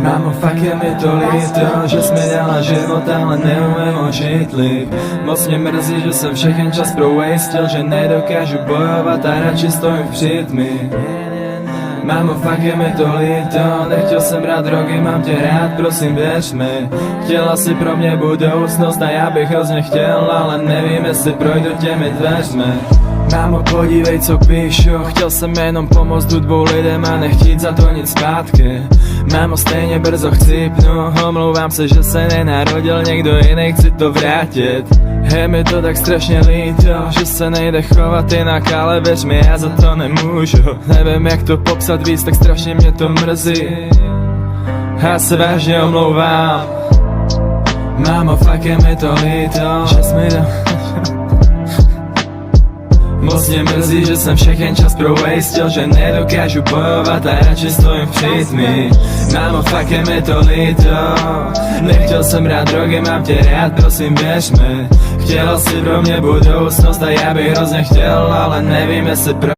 Mámo, fakt je mi to líto, že jsi mi dala život, ale neumím ožít líp. Moc mě mrzí, že jsem všechen čas prowastil, že nedokážu bojovat a radši stojím v přítmi. Mámo, fakt je mi to líto, nechtěl jsem brát drogy, mám tě rád, prosím věř mi. Chtěla si pro mě budoucnost a já bych hrozně chtěl, ale nevím, jestli projdu těmi dveřmi. Mámo, podívej, co píšu, chtěl jsem jenom pomoct dvou lidem a nechtít za to nic zpátky. Mámo, stejně brzo chcípnu, omlouvám se, že se nenarodil někdo jiný, chci to vrátit. Je mi to tak strašně líto, že se nejde chovat jinak, ale věř mi, já za to nemůžu. Nevím, jak to popsat víc, tak strašně mě to mrzí. Já se vážně omlouvám. Mámo, fakt je mi to líto, že jsi mi Moc mě mrzí, že jsem všechen čas prowastil, že nedokážu bojovat a radši stojím v přítmi. Mámo, fakt je mi to líto, nechtěl jsem brát drogy, mám tě rád, prosím věř mi. Chtěla si pro mě budoucnost a já bych hrozně chtěl, ale nevím, jestli